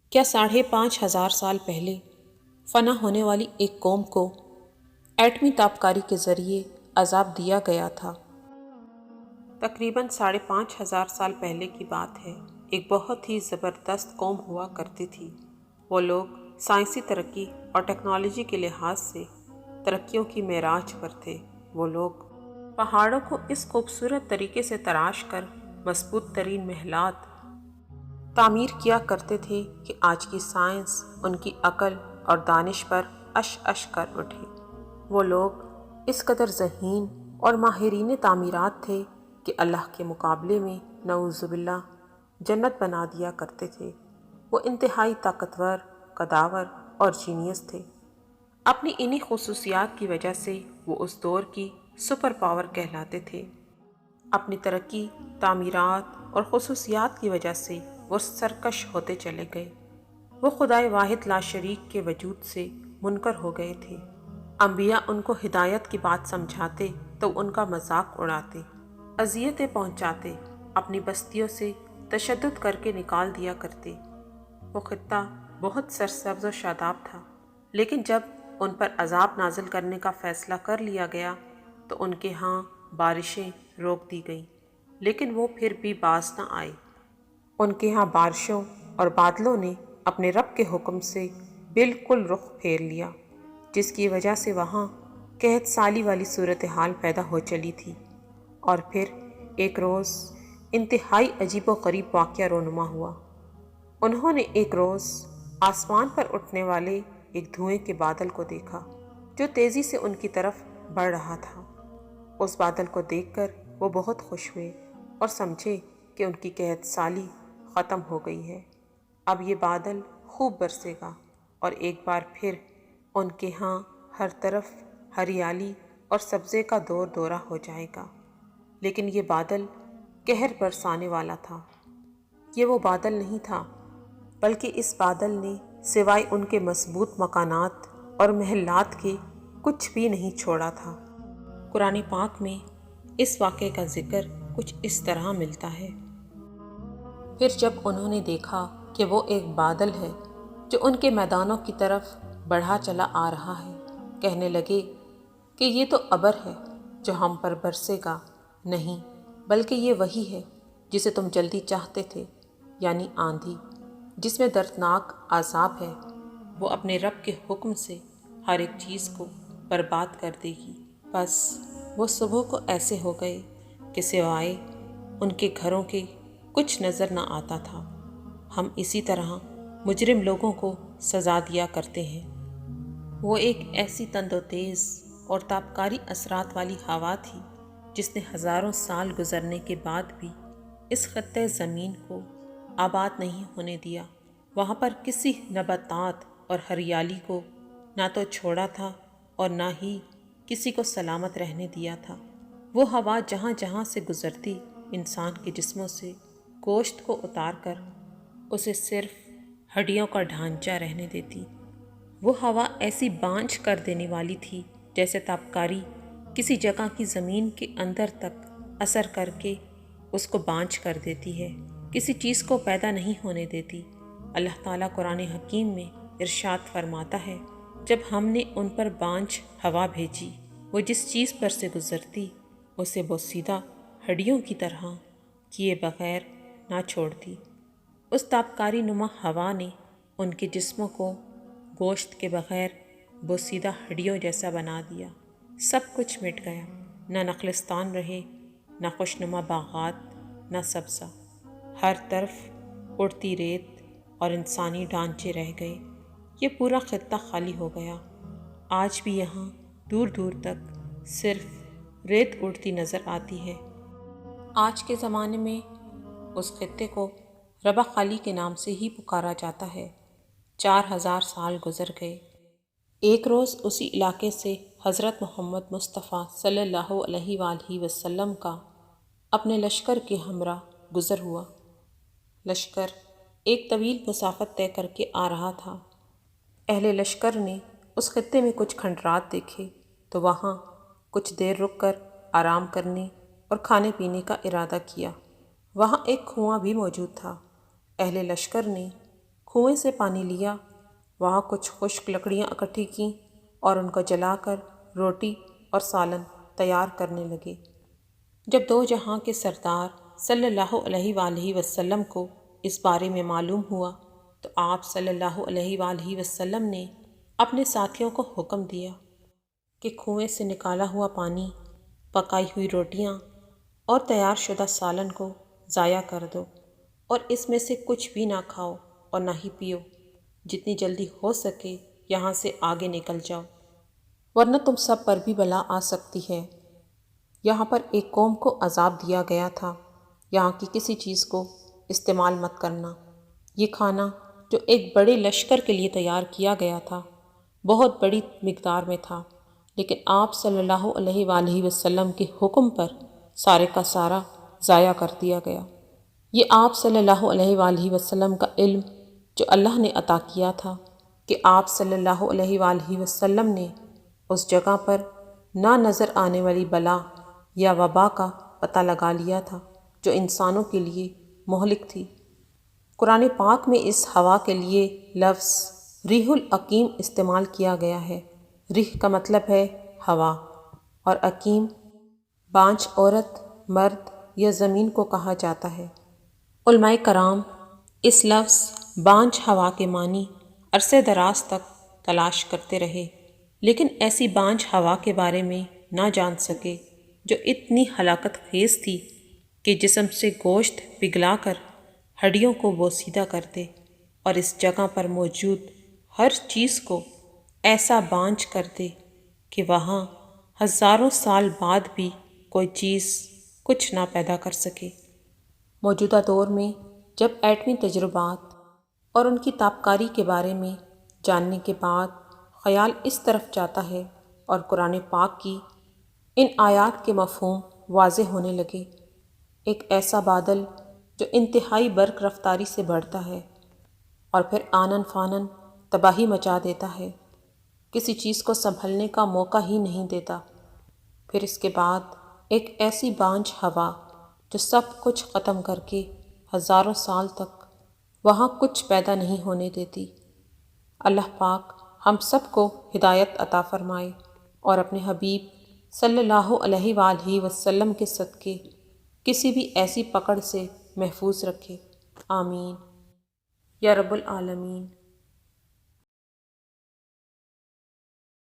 کیا 5,500 سال پہلے فنا ہونے والی ایک قوم کو ایٹمی تابکاری کے ذریعے عذاب دیا گیا تھا؟ تقریباً 5,500 سال پہلے کی بات ہے۔ ایک بہت ہی زبردست قوم ہوا کرتی تھی۔ وہ لوگ سائنسی ترقی اور ٹیکنالوجی کے لحاظ سے ترقیوں کی معراج پر تھے۔ وہ لوگ پہاڑوں کو اس خوبصورت طریقے سے تراش کر مضبوط ترین محلات تعمیر کیا کرتے تھے کہ آج کی سائنس ان کی عقل اور دانش پر اش اش کر اٹھے۔ وہ لوگ اس قدر ذہین اور ماہرین تعمیرات تھے کہ اللہ کے مقابلے میں نعوذ باللہ جنت بنا دیا کرتے تھے۔ وہ انتہائی طاقتور، قداور اور جینیس تھے۔ اپنی انہی خصوصیات کی وجہ سے وہ اس دور کی سپر پاور کہلاتے تھے۔ اپنی ترقی، تعمیرات اور خصوصیات کی وجہ سے وہ سرکش ہوتے چلے گئے۔ وہ خدائے واحد لا شریک کے وجود سے منکر ہو گئے تھے۔ انبیاء ان کو ہدایت کی بات سمجھاتے تو ان کا مذاق اڑاتے، اذیتیں پہنچاتے، اپنی بستیوں سے تشدد کر کے نکال دیا کرتے۔ وہ خطہ بہت سرسبز و شاداب تھا، لیکن جب ان پر عذاب نازل کرنے کا فیصلہ کر لیا گیا تو ان کے ہاں بارشیں روک دی گئیں، لیکن وہ پھر بھی باز نہ آئے۔ ان کے ہاں بارشوں اور بادلوں نے اپنے رب کے حکم سے بالکل رخ پھیر لیا، جس کی وجہ سے وہاں قحط سالی والی صورتحال پیدا ہو چلی تھی۔ اور پھر ایک روز انتہائی عجیب و غریب واقعہ رونما ہوا۔ انہوں نے ایک روز آسمان پر اٹھنے والے ایک دھوئیں کے بادل کو دیکھا جو تیزی سے ان کی طرف بڑھ رہا تھا۔ اس بادل کو دیکھ کر وہ بہت خوش ہوئے اور سمجھے کہ ان کی قحط سالی ختم ہو گئی ہے۔ اب یہ بادل خوب برسے گا اور ایک بار پھر ان کے ہاں ہر طرف ہریالی اور سبزے کا دور دورہ ہو جائے گا۔ لیکن یہ بادل قہر برسانے والا تھا۔ یہ وہ بادل نہیں تھا، بلکہ اس بادل نے سوائے ان کے مضبوط مکانات اور محلات کے کچھ بھی نہیں چھوڑا تھا۔ قرآن پاک میں اس واقعے کا ذکر کچھ اس طرح ملتا ہے۔ پھر جب انہوں نے دیکھا کہ وہ ایک بادل ہے جو ان کے میدانوں کی طرف بڑھا چلا آ رہا ہے، کہنے لگے کہ یہ تو ابر ہے جو ہم پر برسے گا۔ نہیں، بلکہ یہ وہی ہے جسے تم جلدی چاہتے تھے، یعنی آندھی، جس میں دردناک عذاب ہے۔ وہ اپنے رب کے حکم سے ہر ایک چیز کو برباد کر دے گی۔ بس وہ صبح کو ایسے ہو گئے کہ سوائے ان کے گھروں کے کچھ نظر نہ آتا تھا۔ ہم اسی طرح مجرم لوگوں کو سزا دیا کرتے ہیں۔ وہ ایک ایسی تند و تیز اور تابکاری اثرات والی ہوا تھی جس نے ہزاروں سال گزرنے کے بعد بھی اس خطے زمین کو آباد نہیں ہونے دیا۔ وہاں پر کسی نباتات اور ہریالی کو نہ تو چھوڑا تھا اور نہ ہی کسی کو سلامت رہنے دیا تھا۔ وہ ہوا جہاں جہاں سے گزرتی انسان کے جسموں سے گوشت کو اتار کر اسے صرف ہڈیوں کا ڈھانچہ رہنے دیتی۔ وہ ہوا ایسی بانجھ کر دینے والی تھی جیسے تابکاری کسی جگہ کی زمین کے اندر تک اثر کر کے اس کو بانجھ کر دیتی ہے، کسی چیز کو پیدا نہیں ہونے دیتی۔ اللہ تعالیٰ قرآن حکیم میں ارشاد فرماتا ہے، جب ہم نے ان پر بانجھ ہوا بھیجی، وہ جس چیز پر سے گزرتی اسے بوسیدہ ہڈیوں کی طرح کیے بغیر نہ چھوڑتی۔ اس تابکاری نما ہوا نے ان کے جسموں کو گوشت کے بغیر بوسیدہ ہڈیوں جیسا بنا دیا۔ سب کچھ مٹ گیا، نہ نخلستان رہے، نہ خوشنما باغات، نہ سبزہ۔ ہر طرف اڑتی ریت اور انسانی ڈھانچے رہ گئے۔ یہ پورا خطہ خالی ہو گیا۔ آج بھی یہاں دور دور تک صرف ریت اڑتی نظر آتی ہے۔ آج کے زمانے میں اس خطے کو ربہ خالی کے نام سے ہی پکارا جاتا ہے۔ 4,000 سال گزر گئے۔ ایک روز اسی علاقے سے حضرت محمد مصطفیٰ صلی اللہ علیہ وآلہ وسلم کا اپنے لشکر کے ہمراہ گزر ہوا۔ لشکر ایک طویل مسافت طے کر کے آ رہا تھا۔ اہل لشکر نے اس خطے میں کچھ کھنڈرات دیکھے تو وہاں کچھ دیر رک کر آرام کرنے اور کھانے پینے کا ارادہ کیا۔ وہاں ایک کنواں بھی موجود تھا۔ اہل لشکر نے کنویں سے پانی لیا، وہاں کچھ خشک لکڑیاں اکٹھی کیں اور ان کو جلا کر روٹی اور سالن تیار کرنے لگے۔ جب دو جہاں کے سردار صلی اللہ علیہ وآلہ وسلم کو اس بارے میں معلوم ہوا تو آپ صلی اللہ علیہ وآلہ وسلم نے اپنے ساتھیوں کو حکم دیا کہ کنویں سے نکالا ہوا پانی، پکائی ہوئی روٹیاں اور تیار شدہ سالن کو ضائع کر دو اور اس میں سے کچھ بھی نہ کھاؤ اور نہ ہی پیو۔ جتنی جلدی ہو سکے یہاں سے آگے نکل جاؤ، ورنہ تم سب پر بھی بلا آ سکتی ہے۔ یہاں پر ایک قوم کو عذاب دیا گیا تھا، یہاں کی کسی چیز کو استعمال مت کرنا۔ یہ کھانا جو ایک بڑے لشکر کے لیے تیار کیا گیا تھا بہت بڑی مقدار میں تھا، لیکن آپ صلی اللہ علیہ وآلہ وسلم کے حکم پر سارے کا سارا ضائع کر دیا گیا۔ یہ آپ صلی اللہ علیہ وآلہ وسلم کا علم جو اللہ نے عطا کیا تھا کہ آپ صلی اللہ علیہ وآلہ وسلم نے اس جگہ پر نہ نظر آنے والی بلا یا وبا کا پتہ لگا لیا تھا جو انسانوں کے لیے مہلک تھی۔ قرآن پاک میں اس ہوا کے لیے لفظ ریح العقیم استعمال کیا گیا ہے۔ ریح کا مطلب ہے ہوا اور عقیم بانجھ عورت، مرد یا زمین کو کہا جاتا ہے۔ علماء کرام اس لفظ بانجھ ہوا کے معنی عرصے دراز تک تلاش کرتے رہے، لیکن ایسی بانجھ ہوا کے بارے میں نہ جان سکے جو اتنی ہلاکت خیز تھی کہ جسم سے گوشت پگھلا کر ہڈیوں کو بوسیدہ کر دے اور اس جگہ پر موجود ہر چیز کو ایسا بانجھ کر دے کہ وہاں ہزاروں سال بعد بھی کوئی چیز کچھ نہ پیدا کر سکے۔ موجودہ دور میں جب ایٹمی تجربات اور ان کی تابکاری کے بارے میں جاننے کے بعد خیال اس طرف جاتا ہے اور قرآن پاک کی ان آیات کے مفہوم واضح ہونے لگے، ایک ایسا بادل جو انتہائی برق رفتاری سے بڑھتا ہے اور پھر آنن فانن تباہی مچا دیتا ہے، کسی چیز کو سنبھلنے کا موقع ہی نہیں دیتا۔ پھر اس کے بعد ایک ایسی بانجھ ہوا جو سب کچھ ختم کر کے ہزاروں سال تک وہاں کچھ پیدا نہیں ہونے دیتی۔ اللہ پاک ہم سب کو ہدایت عطا فرمائے اور اپنے حبیب صلی اللہ علیہ وآلہ وسلم کے صدقے کسی بھی ایسی پکڑ سے محفوظ رکھے، آمین یا رب العالمین۔